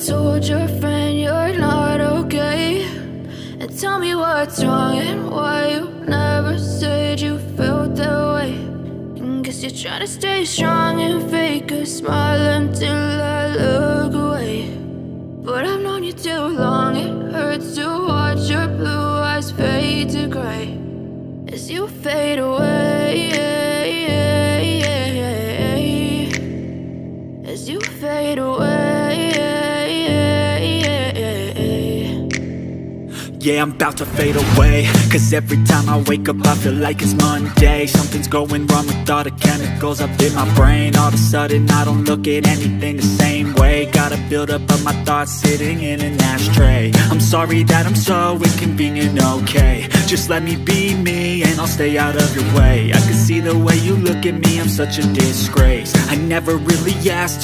told your friend you're not okay? And tell me what's wrong and why you never said you felt that way. And guess you're trying to stay strong and fake a smile until I look away. But I've known you too long, it hurts to watch your blue eyes fade to gray as you fade away, as you fade away. Yeah, I'm about to fade away, cause every time I wake up I feel like it's Monday. Something's going wrong with all the chemicals up in my brain. All of a sudden I don't look at anything the same way. Got a buildup of my thoughts sitting in an ashtray. I'm sorry that I'm so inconvenient, okay? Just let me be me and I'll stay out of your way. I can see the way you look at me, I'm such a disgrace. I never really asked